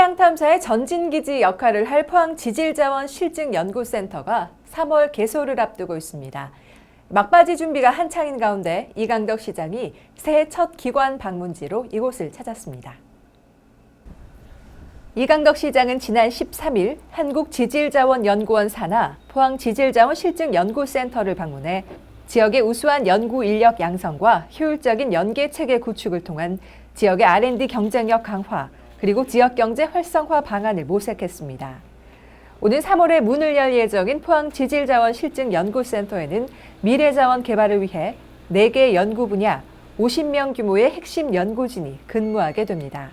해양탐사의 전진기지 역할을 할 포항지질자원실증연구센터가 3월 개소를 앞두고 있습니다. 막바지 준비가 한창인 가운데 이강덕 시장이 새해 첫 기관 방문지로 이곳을 찾았습니다. 이강덕 시장은 지난 13일 한국지질자원연구원 산하 포항지질자원실증연구센터를 방문해 지역의 우수한 연구 인력 양성과 효율적인 연계체계 구축을 통한 지역의 R&D 경쟁력 강화, 그리고 지역경제 활성화 방안을 모색했습니다. 오는 3월에 문을 열 예정인 포항지질자원실증연구센터에는 미래자원 개발을 위해 4개 연구 분야 50명 규모의 핵심 연구진이 근무하게 됩니다.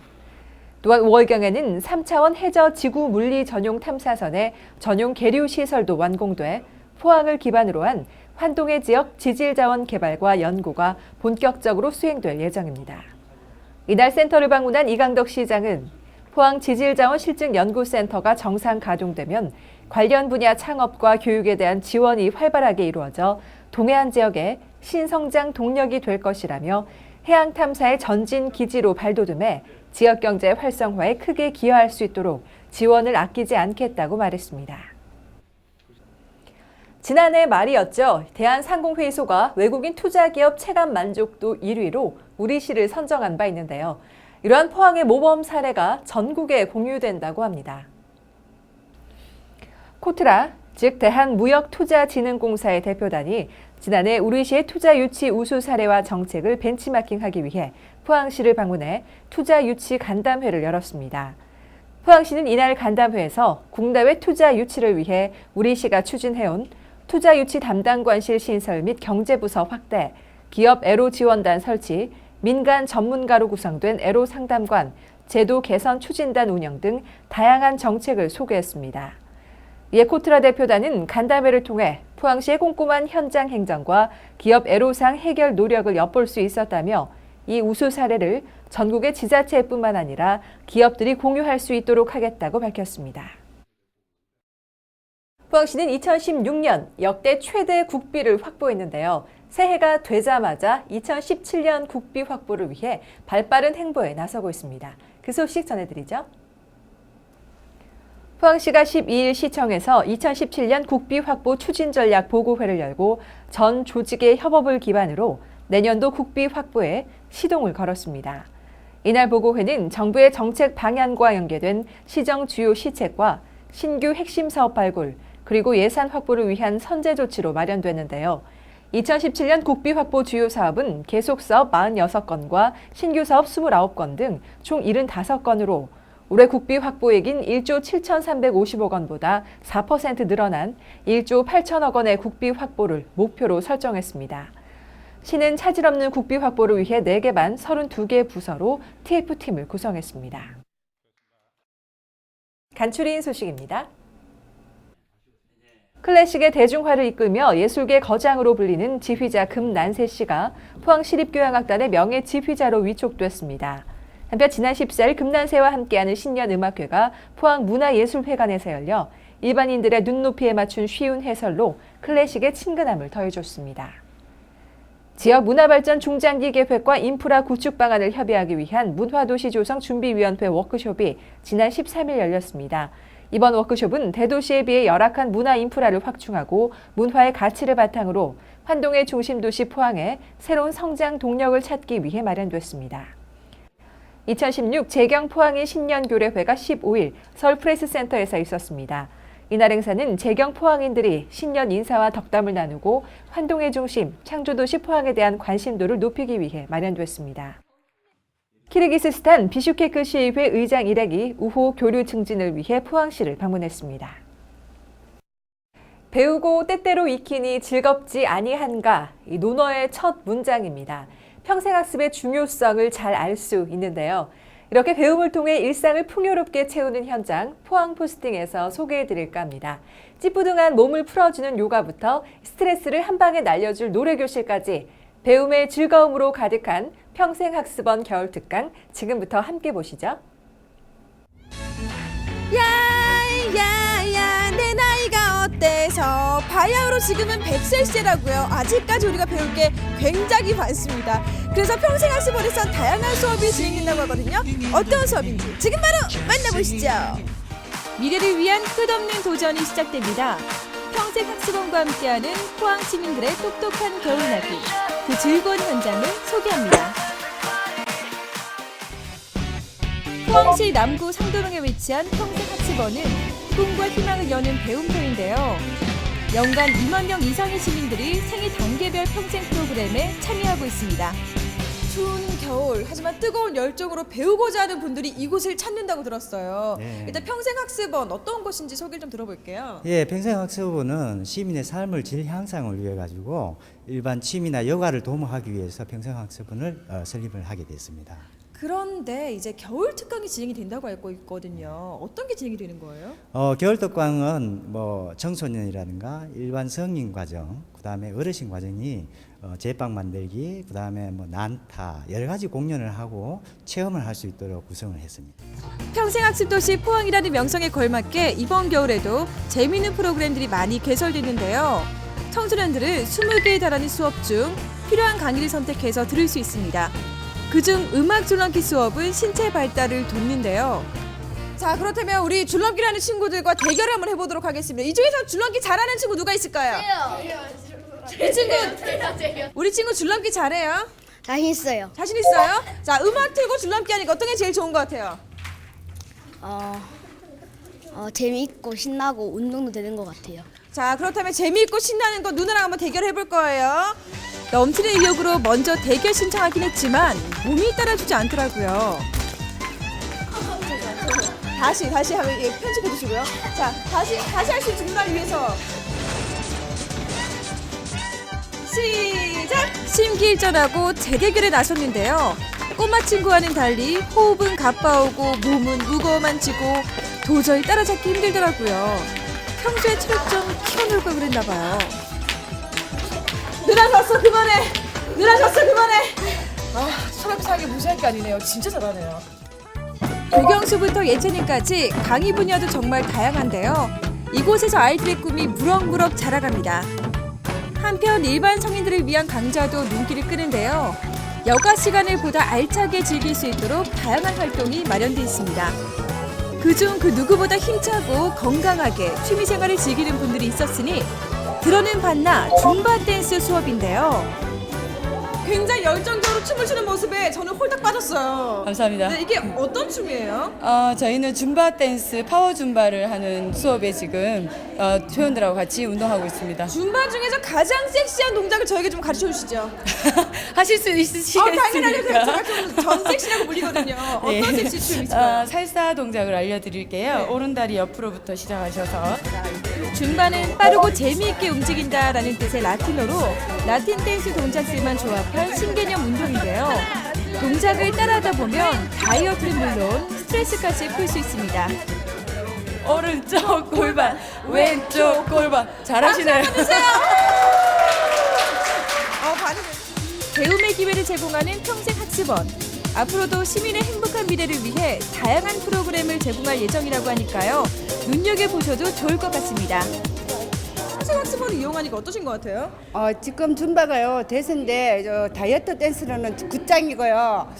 또한 5월경에는 3차원 해저 지구 물리 전용 탐사선의 전용 계류 시설도 완공돼 포항을 기반으로 한 환동해 지역 지질자원 개발과 연구가 본격적으로 수행될 예정입니다. 이날 센터를 방문한 이강덕 시장은 포항지질자원실증연구센터가 정상 가동되면 관련 분야 창업과 교육에 대한 지원이 활발하게 이루어져 동해안 지역의 신성장 동력이 될 것이라며 해양탐사의 전진 기지로 발돋움해 지역경제 활성화에 크게 기여할 수 있도록 지원을 아끼지 않겠다고 말했습니다. 지난해 말이었죠. 대한상공회의소가 외국인 투자기업 체감 만족도 1위로 우리시를 선정한 바 있는데요. 이러한 포항의 모범 사례가 전국에 공유된다고 합니다. 코트라, 즉 대한무역투자진흥공사의 대표단이 지난해 우리시의 투자 유치 우수 사례와 정책을 벤치마킹하기 위해 포항시를 방문해 투자 유치 간담회를 열었습니다. 포항시는 이날 간담회에서 국내외 투자 유치를 위해 우리시가 추진해온 투자 유치 담당관실 신설 및 경제부서 확대, 기업 애로 지원단 설치, 민간 전문가로 구성된 애로 상담관, 제도 개선 추진단 운영 등 다양한 정책을 소개했습니다. 이에 코트라 대표단은 간담회를 통해 포항시의 꼼꼼한 현장 행정과 기업 애로사항 해결 노력을 엿볼 수 있었다며 이 우수 사례를 전국의 지자체뿐만 아니라 기업들이 공유할 수 있도록 하겠다고 밝혔습니다. 포항시는 2016년 역대 최대 국비를 확보했는데요. 새해가 되자마자 2017년 국비 확보를 위해 발빠른 행보에 나서고 있습니다. 그 소식 전해드리죠. 포항시가 12일 시청에서 2017년 국비 확보 추진 전략 보고회를 열고 전 조직의 협업을 기반으로 내년도 국비 확보에 시동을 걸었습니다. 이날 보고회는 정부의 정책 방향과 연계된 시정 주요 시책과 신규 핵심 사업 발굴, 그리고 예산 확보를 위한 선제 조치로 마련됐는데요. 2017년 국비 확보 주요 사업은 계속 사업 46건과 신규 사업 29건 등 총 75건으로 올해 국비 확보액인 1조 7,350억 원보다 4% 늘어난 1조 8천억 원의 국비 확보를 목표로 설정했습니다. 시는 차질 없는 국비 확보를 위해 4개 반 32개 부서로 TF팀을 구성했습니다. 간추린 소식입니다. 클래식의 대중화를 이끌며 예술계 거장으로 불리는 지휘자 금난세 씨가 포항시립교향악단의 명예 지휘자로 위촉됐습니다. 한편 지난 14일 금난세와 함께하는 신년음악회가 포항문화예술회관에서 열려 일반인들의 눈높이에 맞춘 쉬운 해설로 클래식의 친근함을 더해줬습니다. 지역 문화발전 중장기 계획과 인프라 구축 방안을 협의하기 위한 문화도시 조성 준비위원회 워크숍이 지난 13일 열렸습니다. 이번 워크숍은 대도시에 비해 열악한 문화 인프라를 확충하고 문화의 가치를 바탕으로 환동의 중심도시 포항에 새로운 성장 동력을 찾기 위해 마련됐습니다. 2016 재경 포항의 신년교례회가 15일 서울 프레스센터에서 있었습니다. 이날 행사는 재경 포항인들이 신년 인사와 덕담을 나누고 환동의 중심, 창조도시 포항에 대한 관심도를 높이기 위해 마련됐습니다. 키르기스스탄 비슈케크 시의회 의장 일행이 우호 교류 증진을 위해 포항시를 방문했습니다. 배우고 때때로 익히니 즐겁지 아니한가, 이 논어의 첫 문장입니다. 평생학습의 중요성을 잘 알 수 있는데요. 이렇게 배움을 통해 일상을 풍요롭게 채우는 현장, 포항 포스팅에서 소개해드릴까 합니다. 찌뿌둥한 몸을 풀어주는 요가부터 스트레스를 한 방에 날려줄 노래교실까지 배움의 즐거움으로 가득한 평생학습원 겨울 특강, 지금부터 함께 보시죠. 야야야 내 나이가 어때서 바야흐로 지금은 100세시라고요. 아직까지 우리가 배울 게 굉장히 많습니다. 그래서 평생학습원에선 다양한 수업이 진행된다고 하거든요. 어떤 수업인지 지금 바로 만나보시죠. 미래를 위한 끝없는 도전이 시작됩니다. 평생학습원과 함께하는 포항 시민들의 똑똑한 겨울나기, 그 즐거운 현장을 소개합니다. 포항시 남구 상도동에 위치한 평생학습원은 꿈과 희망을 여는 배움터인데요. 연간 2만 명 이상의 시민들이 생애 단계별 평생 프로그램에 참여하고 있습니다. 추운 겨울, 하지만 뜨거운 열정으로 배우고자 하는 분들이 이곳을 찾는다고 들었어요. 네. 일단 평생학습원 어떤 곳인지 소개를 좀 들어볼게요. 예, 평생학습원은 시민의 삶을 질 향상을 위해 가지고 일반 취미나 여가를 도모하기 위해서 평생학습원을 설립을 하게 됐습니다. 그런데 이제 겨울 특강이 진행이 된다고 알고 있거든요. 어떤 게 진행이 되는 거예요? 겨울 특강은 뭐 청소년이라든가 일반 성인 과정, 그다음에 어르신 과정이 제빵 만들기, 그다음에 뭐 난타 여러 가지 공연을 하고 체험을 할 수 있도록 구성을 했습니다. 평생학습도시 포항이라는 명성에 걸맞게 이번 겨울에도 재미있는 프로그램들이 많이 개설됐는데요. 청소년들은 20개에 달하는 수업 중 필요한 강의를 선택해서 들을 수 있습니다. 그중 음악 줄넘기 수업은 신체 발달을 돕는데요. 자, 그렇다면 우리 줄넘기를 하는 친구들과 대결을 한번 해보도록 하겠습니다. 이 중에서 줄넘기 잘하는 친구 누가 있을까요? 우리 친구 줄넘기 잘해요? 자신 있어요. 자신 있어요? 자, 음악 틀고 줄넘기 하니까 어떤 게 제일 좋은 것 같아요? 재미있고 신나고 운동도 되는 것 같아요. 자, 그렇다면 재미있고 신나는 거 누나랑 한번 대결해 볼 거예요. 넘치는 인력으로 먼저 대결 신청하긴 했지만 몸이 따라주지 않더라고요. 다시 하면 편집해 주시고요. 자, 다시 할 수 있는 누나를 위해서. 시작! 심기일전하고 재대결에 나섰는데요. 꼬마 친구와는 달리 호흡은 가빠오고 몸은 무거워만 지고 도저히 따라잡기 힘들더라고요. 평소에 체력 좀 키워놓을 걸 그랬나 봐요. 누나 졌어, 그만해. 누나 졌어, 그만해. 철학상이 무시할 게 아니네요. 진짜 잘하네요. 교경수부터 예체능까지 강의 분야도 정말 다양한데요. 이곳에서 아이들의 꿈이 무럭무럭 자라갑니다. 한편 일반 성인들을 위한 강좌도 눈길을 끄는데요. 여가 시간을 보다 알차게 즐길 수 있도록 다양한 활동이 마련되어 있습니다. 그중 그 누구보다 힘차고 건강하게 취미생활을 즐기는 분들이 있었으니 들어는 봤나 줌바 댄스 수업인데요. 굉장히 열정적으로 춤을 추는 모습에 저는 홀딱 빠졌어요. 감사합니다. 네, 이게 어떤 춤이에요? 저희는 줌바 댄스, 파워 줌바를 하는 수업에 지금 회원들하고 같이 운동하고 있습니다. 줌바 중에서 가장 섹시한 동작을 저에게 좀 가르쳐 주시죠. 하실 수 있으시겠습니까? 당연하죠. 제가 좀 전 섹시라고 불리거든요. 어떤 예. 섹시 춤이 있을까요? 살사 동작을 알려드릴게요. 네. 오른다리 옆으로부터 시작하셔서 줌바는 빠르고 재미있게 움직인다라는 뜻의 라틴어로 라틴 댄스 동작들만 조합한 신개념 운동인데요. 동작을 따라하다 보면 다이어트는 물론 스트레스까지 풀 수 있습니다. 오른쪽 골반, 왼쪽 골반. 잘하시네요. 배움의 기회를 제공하는 평생학습원. 앞으로도 시민의 행복한 미래를 위해 다양한 프로그램을 제공할 예정이라고 하니까요. 눈여겨보셔도 좋을 것 같습니다. 평생학습원을 이용하니까 어떠신 것 같아요? 지금 줌바가요 대세인데 다이어트 댄스로는 굿장이고요.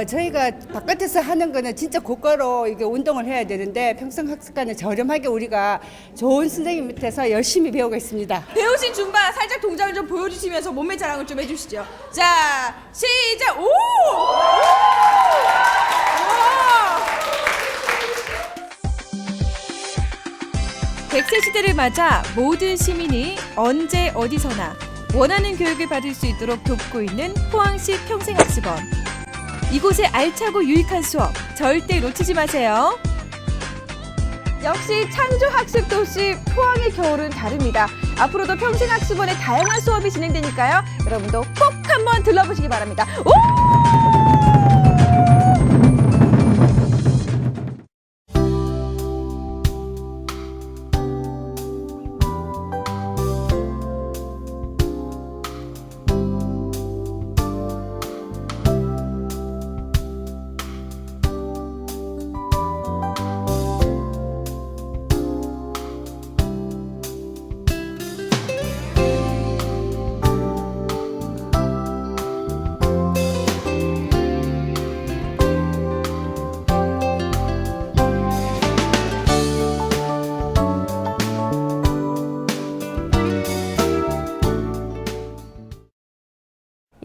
저희가 바깥에서 하는 거는 진짜 고가로 이게 운동을 해야 되는데 평생학습관은 저렴하게 우리가 좋은 선생님 밑에서 열심히 배우고 있습니다. 배우신 줌바 살짝 동작을 좀 보여주시면서 몸매 자랑을 좀 해주시죠. 자, 시작! 오! 와! 100세 시대를 맞아 모든 시민이 언제 어디서나 원하는 교육을 받을 수 있도록 돕고 있는 포항시 평생학습원. 이곳의 알차고 유익한 수업 절대 놓치지 마세요. 역시 창조학습 도시 포항의 겨울은 다릅니다. 앞으로도 평생학습원의 다양한 수업이 진행되니까요. 여러분도 꼭 한번 들러보시기 바랍니다. 오!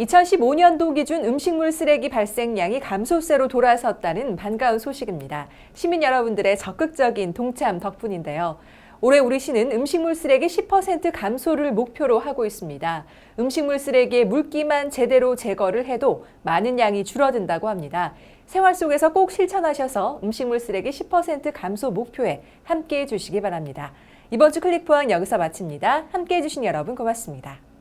2015년도 기준 음식물 쓰레기 발생량이 감소세로 돌아섰다는 반가운 소식입니다. 시민 여러분들의 적극적인 동참 덕분인데요. 올해 우리 시는 음식물 쓰레기 10% 감소를 목표로 하고 있습니다. 음식물 쓰레기의 물기만 제대로 제거를 해도 많은 양이 줄어든다고 합니다. 생활 속에서 꼭 실천하셔서 음식물 쓰레기 10% 감소 목표에 함께해 주시기 바랍니다. 이번 주 클릭포항 여기서 마칩니다. 함께해 주신 여러분 고맙습니다.